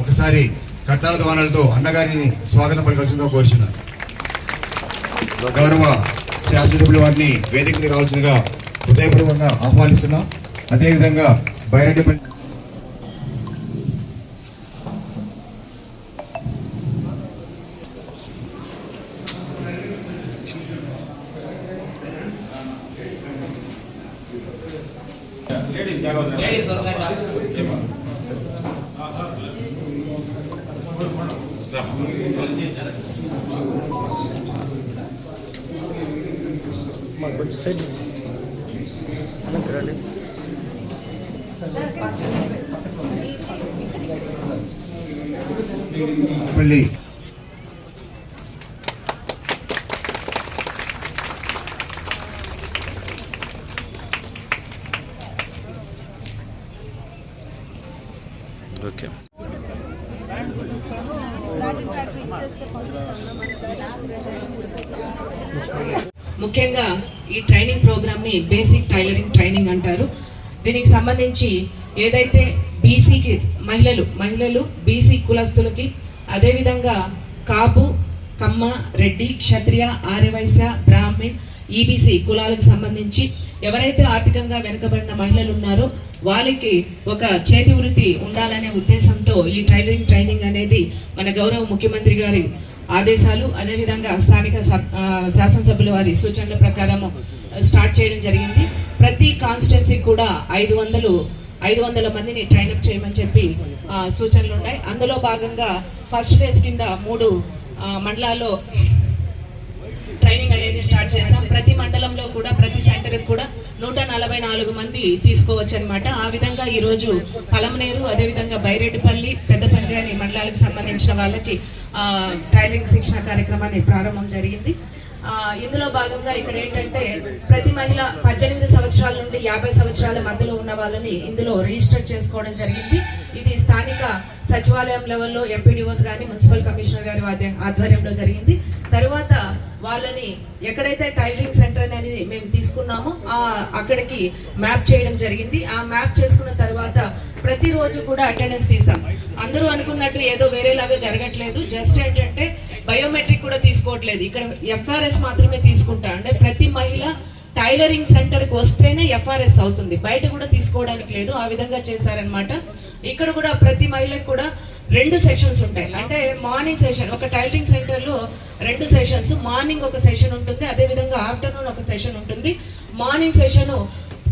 ఒకసారి కట్టాల ధ్వానాలతో అన్నగారిని స్వాగతం పలకాల్సిందిగా కోరుచున్నారు. గౌరవ శాసనసభ్యుల వారిని వేదికకు రావాల్సిందిగా హృదయపూర్వకంగా ఆహ్వానిస్తున్నాం. అదేవిధంగా బైరెడ్డిపల్లి కొంచెం సైడ్ రండి. మళ్ళీ ఓకే. ముఖ్యంగా ఈ ట్రైనింగ్ ప్రోగ్రామ్ ని బేసిక్ టైలరింగ్ ట్రైనింగ్ అంటారు. దీనికి సంబంధించి ఏదైతే బీసీకి మహిళలు బీసీ కులస్తులకి, అదేవిధంగా కాపు, కమ్మ, రెడ్డి, క్షత్రియ, ఆర్యవైశ్య, బ్రాహ్మణ్, ఈబీసీ కులాలకు సంబంధించి ఎవరైతే ఆర్థికంగా వెనుకబడిన మహిళలు ఉన్నారో వాళ్ళకి ఒక చేతి వృత్తి ఉండాలనే ఉద్దేశంతో ఈ టైలరింగ్ ట్రైనింగ్ అనేది మన గౌరవ ముఖ్యమంత్రి గారి ఆదేశాలు, అదేవిధంగా స్థానిక శాసనసభ్యుల వారి సూచనల ప్రకారము స్టార్ట్ చేయడం జరిగింది. ప్రతి కాన్స్టిట్యున్సీకి కూడా 500 మందిని ట్రైనప్ చేయమని చెప్పి సూచనలు ఉన్నాయి. అందులో భాగంగా ఫస్ట్ ఫేజ్ కింద 3 మండలాల్లో ట్రైనింగ్ అనేది స్టార్ట్ చేసాం. ప్రతి మండలంలో కూడా ప్రతి సెంటర్కి కూడా 144 మంది తీసుకోవచ్చు అనమాట. ఆ విధంగా ఈరోజు పలమనేరు, అదేవిధంగా బైరెడ్డిపల్లి, పెద్ద పంచాయతీ మండలాలకు సంబంధించిన వాళ్ళకి టైలరింగ్ శిక్షణ కార్యక్రమాన్ని ప్రారంభం జరిగింది. ఇందులో భాగంగా ఇక్కడ ఏంటంటే ప్రతి మహిళ 18 సంవత్సరాల నుండి 50 సంవత్సరాల మధ్యలో ఉన్న వాళ్ళని ఇందులో రిజిస్టర్ చేసుకోవడం జరిగింది. ఇది స్థానిక సచివాలయం లెవెల్లో ఎంపీడీఓస్ కానీ మున్సిపల్ కమిషనర్ గారి ఆధ్వర్యంలో జరిగింది. తర్వాత వాళ్ళని ఎక్కడైతే టైలరింగ్ సెంటర్ అనేది మేము తీసుకున్నామో అక్కడికి మ్యాప్ చేయడం జరిగింది. ఆ మ్యాప్ చేసుకున్న తర్వాత ప్రతిరోజు కూడా అటెండెన్స్ తీస్తాం. అందరూ అనుకున్నట్టు ఏదో వేరేలాగా జరగట్లేదు. జస్ట్ ఏంటంటే బయోమెట్రిక్ కూడా తీసుకోవట్లేదు, ఇక్కడ ఎఫ్ఆర్ఎస్ మాత్రమే తీసుకుంటారు. అంటే ప్రతి మహిళ టైలరింగ్ సెంటర్కి వస్తేనే ఎఫ్ఆర్ఎస్ అవుతుంది, బయట కూడా తీసుకోవడానికి లేదు. ఆ విధంగా చేశారనమాట. ఇక్కడ కూడా ప్రతి మహిళకు కూడా 2 సెషన్స్ ఉంటాయి. అంటే మార్నింగ్ సెషన్, ఒక టైలరింగ్ సెంటర్లో 2 సెషన్స్, మార్నింగ్ ఒక సెషన్ ఉంటుంది, అదేవిధంగా ఆఫ్టర్నూన్ ఒక సెషన్ ఉంటుంది. మార్నింగ్ సెషన్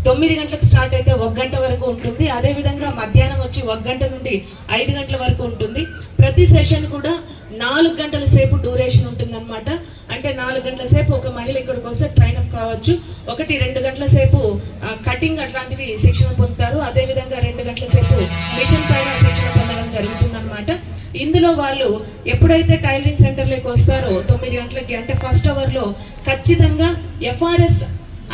9 గంటలకు స్టార్ట్ అయితే 1 గంట వరకు ఉంటుంది. అదేవిధంగా మధ్యాహ్నం వచ్చి 1 గంట నుండి 5 గంటల వరకు ఉంటుంది. ప్రతి సెషన్ కూడా 4 గంటల సేపు డ్యూరేషన్ ఉంటుంది అనమాట. అంటే 4 గంటల సేపు ఒక మహిళ ఇక్కడికి వస్తే ట్రైనప్ కావచ్చు. 1-2 గంటల సేపు కటింగ్ అట్లాంటివి శిక్షణ పొందుతారు. అదేవిధంగా 2 గంటల సేపు మిషన్ పైన శిక్షణ పొందడం జరుగుతుంది అనమాట. ఇందులో వాళ్ళు ఎప్పుడైతే టైలరింగ్ సెంటర్లోకి వస్తారో 9 గంటలకి, అంటే ఫస్ట్ అవర్లో ఖచ్చితంగా ఎఫ్ఆర్ఎస్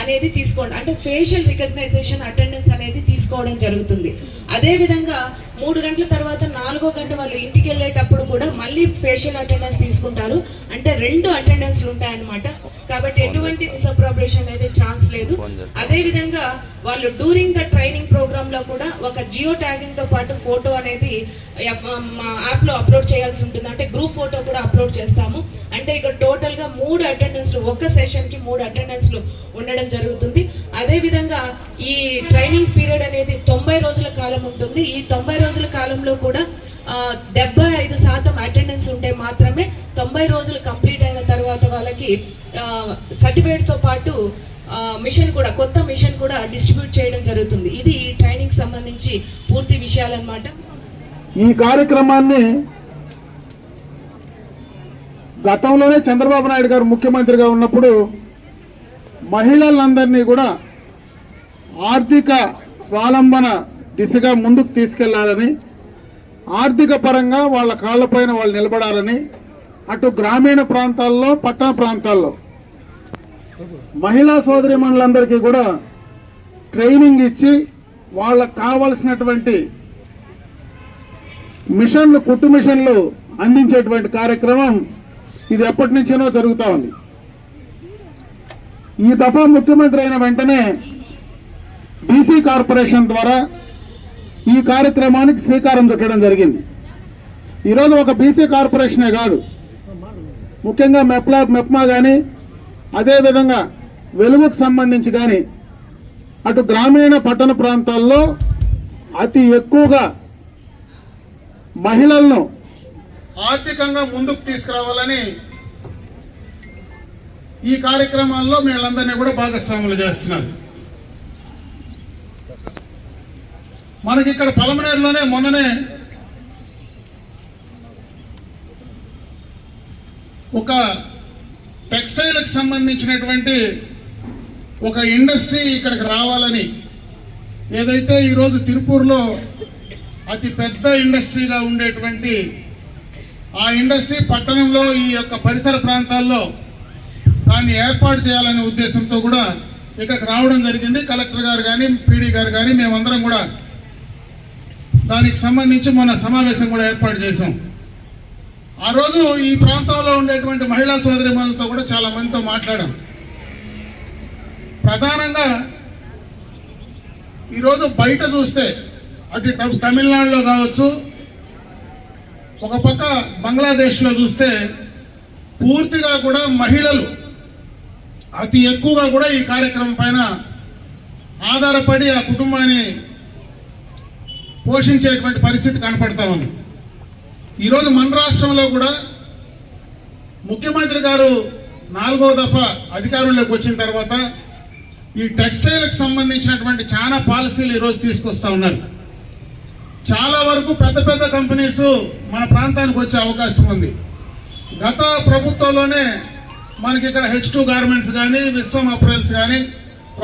అనేది తీసుకోండి, అంటే ఫేషియల్ రికగ్నైజేషన్ అటెండెన్స్ అనేది తీసుకోవడం జరుగుతుంది. అదేవిధంగా 3 గంటల తర్వాత 4వ గంట వాళ్ళు ఇంటికి వెళ్ళేటప్పుడు కూడా మళ్ళీ ఫేషియల్ అటెండెన్స్ తీసుకుంటారు. అంటే 2 అటెండెన్స్లు ఉంటాయన్నమాట. కాబట్టి ఎటువంటి మిస్అప్రాపరేషన్ అనేది ఛాన్స్ లేదు. అదేవిధంగా వాళ్ళు డ్యూరింగ్ ద ట్రైనింగ్ ప్రోగ్రామ్ లో కూడా ఒక జియో ట్యాగింగ్ తో పాటు ఫోటో అనేది మా యాప్ లో అప్లోడ్ చేయాల్సి ఉంటుంది. అంటే గ్రూప్ ఫోటో కూడా అప్లోడ్ చేస్తాము. అంటే ఇక్కడ టోటల్ గా 3 అటెండెన్స్లు, ఒక సెషన్ కి 3 అటెండెన్స్లు ఉండడం జరుగుతుంది. అదేవిధంగా ఈ ట్రైనింగ్ పీరియడ్ అనేది 90 రోజుల కాలం ఉంటుంది. ఈ 90 రోజుల కాలంలో కూడా 75% అటెండెన్స్ ఉంటే మాత్రమే 90 రోజులు కంప్లీట్ అయిన తర్వాత వాళ్ళకి సర్టిఫికేట్ తో పాటు మిషన్ కూడా, కొత్త మిషన్ కూడా డిస్ట్రిబ్యూట్ చేయడం జరుగుతుంది. ఇది ఈ ట్రైనింగ్ సంబంధించి పూర్తి విషయాలన్నమాట. ఈ కార్యక్రమాన్ని గతంలోనే చంద్రబాబు నాయుడు గారు ముఖ్యమంత్రిగా ఉన్నప్పుడు మహిళలందరినీ కూడా ఆర్థిక స్వావలంబన దిశగా ముందుకు తీసుకెళ్లాలని, ఆర్థిక పరంగా వాళ్ళ కాళ్లపైన వాళ్ళు నిలబడాలని, అటు గ్రామీణ ప్రాంతాల్లో పట్టణ ప్రాంతాల్లో మహిళా సోదరీమణులందరికీ కూడా ట్రైనింగ్ ఇచ్చి వాళ్ళకు కావలసినటువంటి మిషన్లు, కుట్టు మిషన్లు అందించేటువంటి కార్యక్రమం ఇది ఎప్పటి నుంచినో జరుగుతూ ఉంది. ఈ దఫా ముఖ్యమంత్రి అయిన వెంటనే బీసీ కార్పొరేషన్ ద్వారా ఈ కార్యక్రమానికి శ్రీకారం చుట్టడం జరిగింది. ఈరోజు ఒక బీసీ కార్పొరేషనే కాదు, ముఖ్యంగా మెప్మా కానీ, అదేవిధంగా వెలుగుకు సంబంధించి కానీ అటు గ్రామీణ పట్టణ ప్రాంతాల్లో అతి ఎక్కువగా మహిళలను ఆర్థికంగా ముందుకు తీసుకురావాలని ఈ కార్యక్రమాల్లో వీళ్ళందరినీ కూడా భాగస్వాములు చేస్తున్నారు. మనకి ఇక్కడ పలమనేరులోనే మొన్ననే ఒక టెక్స్టైల్కి సంబంధించినటువంటి ఒక ఇండస్ట్రీ ఇక్కడికి రావాలని, ఏదైతే ఈరోజు తిరుపూర్లో అతి పెద్ద ఇండస్ట్రీగా ఉండేటువంటి ఆ ఇండస్ట్రీ పట్టణంలో ఈ యొక్క పరిసర ప్రాంతాల్లో దాన్ని ఏర్పాటు చేయాలనే ఉద్దేశంతో కూడా ఇక్కడికి రావడం జరిగింది. కలెక్టర్ గారు కానీ, పీడీ గారు కానీ మేమందరం కూడా దానికి సంబంధించి మొన్న సమావేశం కూడా ఏర్పాటు చేశాం. ఆ రోజు ఈ ప్రాంతంలో ఉండేటువంటి మహిళా సోదరిమణులతో కూడా చాలా మందితో మాట్లాడాం. ప్రధానంగా ఈరోజు బయట చూస్తే అటు తమిళనాడులో కావచ్చు, ఒక పక్క బంగ్లాదేశ్లో చూస్తే పూర్తిగా కూడా మహిళలు అతి ఎక్కువగా కూడా ఈ కార్యక్రమం పైన ఆధారపడి ఆ కుటుంబాన్ని పోషించేటువంటి పరిస్థితి కనపడతా ఉంది. ఈరోజు మన రాష్ట్రంలో కూడా ముఖ్యమంత్రి గారు 4వ దఫా అధికారంలోకి వచ్చిన తర్వాత ఈ టెక్స్టైల్కి సంబంధించినటువంటి చాలా పాలసీలు ఈరోజు తీసుకొస్తా ఉన్నారు. చాలా వరకు పెద్ద పెద్ద కంపెనీస్ మన ప్రాంతానికి వచ్చే అవకాశం ఉంది. గత ప్రభుత్వంలోనే మనకి ఇక్కడ H2 గార్మెంట్స్ కానీ, విశ్వం అప్రైల్స్ కానీ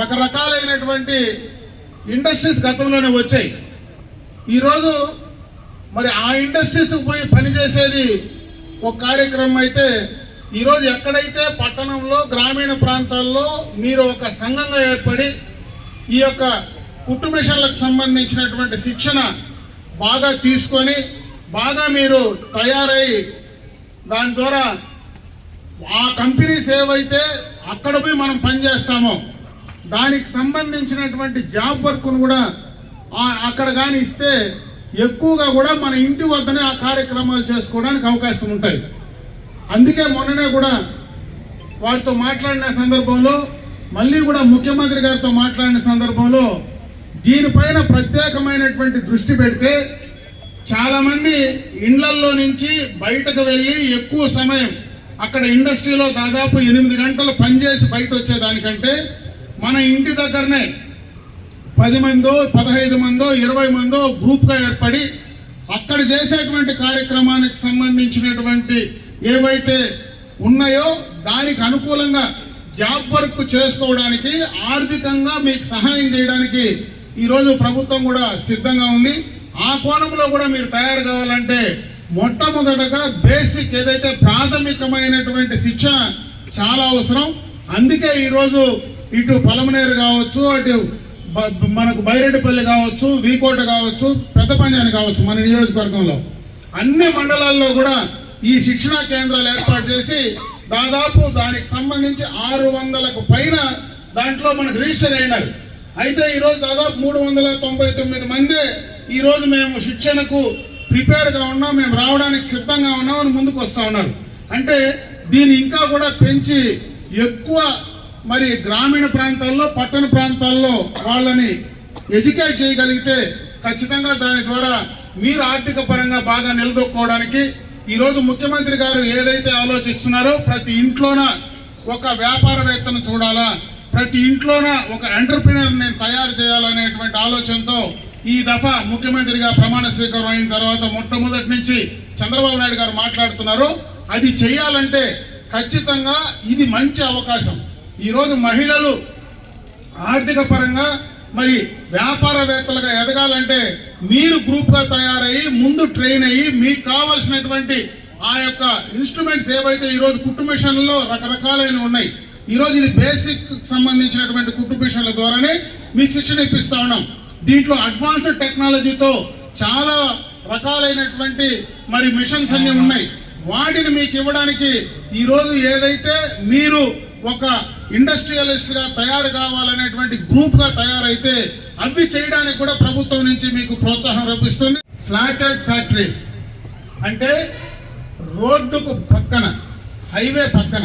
రకరకాలైనటువంటి ఇండస్ట్రీస్ గతంలోనే వచ్చాయి. ఈరోజు మరి ఆ ఇండస్ట్రీస్కి పోయి పనిచేసేది ఒక కార్యక్రమం అయితే, ఈరోజు ఎక్కడైతే పట్టణంలో గ్రామీణ ప్రాంతాల్లో మీరు ఒక సంఘంగా ఏర్పడి ఈ యొక్క కుట్టు మిషన్లకు సంబంధించినటువంటి శిక్షణ బాగా తీసుకొని బాగా మీరు తయారై దాని ద్వారా ఆ కంపెనీస్ ఏవైతే అక్కడ పోయి మనం పనిచేస్తామో దానికి సంబంధించినటువంటి జాబ్ వర్క్ను కూడా అక్కడ కానీ ఇస్తే ఎక్కువగా కూడా మన ఇంటి వద్దనే ఆ కార్యక్రమాలు చేసుకోవడానికి అవకాశం ఉంటాయి. అందుకే మొన్ననే కూడా వారితో మాట్లాడిన సందర్భంలో, మళ్ళీ కూడా ముఖ్యమంత్రి గారితో మాట్లాడిన సందర్భంలో దీనిపైన ప్రత్యేకమైనటువంటి దృష్టి పెడితే చాలా మంది ఇండ్లల్లో నుంచి బయటకు వెళ్ళి ఎక్కువ సమయం అక్కడ ఇండస్ట్రీలో దాదాపు 8 గంటలు పనిచేసి బయట వచ్చేదానికంటే మన ఇంటి దగ్గరనే 10 మందో 15 మందో 20 మందో గ్రూప్గా ఏర్పడి అక్కడ చేసేటువంటి కార్యక్రమానికి సంబంధించినటువంటి ఏవైతే ఉన్నాయో దానికి అనుకూలంగా జాబ్ వర్క్ చేసుకోవడానికి, ఆర్థికంగా మీకు సహాయం చేయడానికి ఈరోజు ప్రభుత్వం కూడా సిద్ధంగా ఉంది. ఆ కోణంలో కూడా మీరు తయారు కావాలంటే మొట్టమొదటగా బేసిక్ ఏదైతే ప్రాథమికమైనటువంటి శిక్షణ చాలా అవసరం. అందుకే ఈరోజు ఇటు పలమనేరు కావచ్చు, అటు మనకు బైరెడ్డిపల్లి కావచ్చు, వీకోట కావచ్చు, పెద్దపంజాని కావచ్చు, మన నియోజకవర్గంలో అన్ని మండలాల్లో కూడా ఈ శిక్షణా కేంద్రాలు ఏర్పాటు చేసి దాదాపు దానికి సంబంధించి 600కు పైన దాంట్లో మనకు రిజిస్టర్ అయినారు. అయితే ఈరోజు దాదాపు 399 మంది ఈరోజు మేము శిక్షణకు ప్రిపేర్గా ఉన్నాం, మేము రావడానికి సిద్ధంగా ఉన్నాం అని ముందుకు వస్తూ ఉన్నారు. అంటే దీన్ని ఇంకా కూడా పెంచి ఎక్కువ మరి గ్రామీణ ప్రాంతాల్లో, పట్టణ ప్రాంతాల్లో వాళ్ళని ఎడ్యుకేట్ చేయగలిగితే ఖచ్చితంగా దాని ద్వారా మీరు ఆర్థిక పరంగా బాగా నిలదొక్కోవడానికి ఈరోజు ముఖ్యమంత్రి గారు ఏదైతే ఆలోచిస్తున్నారో ప్రతి ఇంట్లోన ఒక వ్యాపారవేత్తను చూడాలా, ప్రతి ఇంట్లోన ఒక ఎంటర్ప్రినర్ నేను తయారు చేయాలనేటువంటి ఆలోచనతో ఈ దఫా ముఖ్యమంత్రిగా ప్రమాణ స్వీకారం అయిన తర్వాత మొట్టమొదటి నుంచి చంద్రబాబు నాయుడు గారు మాట్లాడుతున్నారు. అది చేయాలంటే ఖచ్చితంగా ఇది మంచి అవకాశం. ఈరోజు మహిళలు ఆర్థిక పరంగా మరి వ్యాపారవేత్తలుగా ఎదగాలంటే మీరు గ్రూప్గా తయారయ్యి ముందు ట్రైన్ అయ్యి మీకు కావాల్సినటువంటి ఆ యొక్క ఇన్స్ట్రుమెంట్స్ ఏవైతే ఈరోజు కుట్టు మిషన్లలో రకరకాలైన ఉన్నాయి. ఈరోజు ఇది బేసిక్ సంబంధించినటువంటి కుట్టు మిషన్ల ద్వారానే మీకు శిక్షణ ఇప్పిస్తా ఉన్నాం. దీంట్లో అడ్వాన్స్డ్ టెక్నాలజీతో చాలా రకాలైనటువంటి మరి మిషన్స్ అన్ని ఉన్నాయి. వాటిని మీకు ఇవ్వడానికి ఈరోజు ఏదైతే మీరు ఒక ఇండస్ట్రియలిస్ట్ గా తయారు కావాలనేటువంటి గ్రూప్ గా తయారైతే అవి చేయడానికి కూడా ప్రభుత్వం నుంచి మీకు ప్రోత్సాహం లభిస్తుంది. ఫ్లాటెడ్ ఫ్యాక్టరీస్ అంటే రోడ్డుకు పక్కన, హైవే పక్కన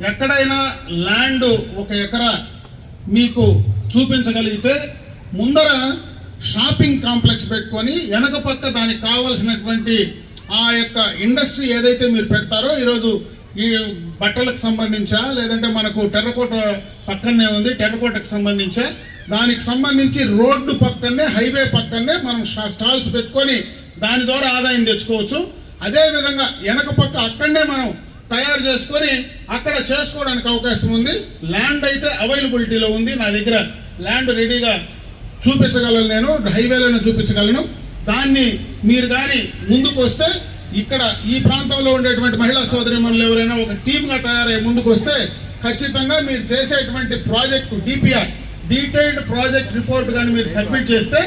ఎక్కడైనా ల్యాండ్ 1 ఎకరా మీకు చూపించగలిగితే ముందర షాపింగ్ కాంప్లెక్స్ పెట్టుకొని వెనక పక్క దానికి కావాల్సినటువంటి ఆ యొక్క ఇండస్ట్రీ ఏదైతే మీరు పెడతారో, ఈరోజు ఈ బట్టలకు సంబంధించా లేదంటే మనకు టెర్రకోట పక్కనే ఉంది, టెర్రకోటకు సంబంధించా దానికి సంబంధించి రోడ్డు పక్కనే, హైవే పక్కనే మనం స్టాల్స్ పెట్టుకొని దాని ద్వారా ఆదాయం తెచ్చుకోవచ్చు. అదేవిధంగా వెనక పక్క అక్కడనే మనం తయారు చేసుకొని అక్కడ చేసుకోవడానికి అవకాశం ఉంది. ల్యాండ్ అయితే అవైలబిలిటీలో ఉంది. నా దగ్గర ల్యాండ్ రెడీగా చూపించగలను, నేను హైవేలను చూపించగలను. దాన్ని మీరు కానీ ముందుకు వస్తే ఇక్కడ ఈ ప్రాంతంలో ఉండేటువంటి మహిళా సోదరిమణులు ఎవరైనా ఒక టీమ్గా తయారై ముందుకు వస్తే ఖచ్చితంగా మీరు చేసేటువంటి project DPR, detailed project report కానీ మీరు సబ్మిట్ చేస్తే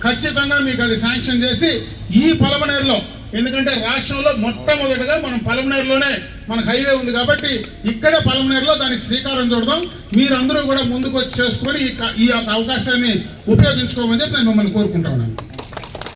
ఖచ్చితంగా మీకు అది శాంక్షన్ చేసి ఈ పలమనేరులో, ఎందుకంటే రాష్ట్రంలో మొట్టమొదటిగా మనం పలమనేరులోనే మనకు హైవే ఉంది కాబట్టి ఇక్కడే పలమనేరులో దానికి శ్రీకారం చుడదాం. మీరందరూ కూడా ముందుకు వచ్చి చేసుకొని ఈ అవకాశాన్ని ఉపయోగించుకోమని చెప్పి నేను మిమ్మల్ని కోరుకుంటా ఉన్నాను.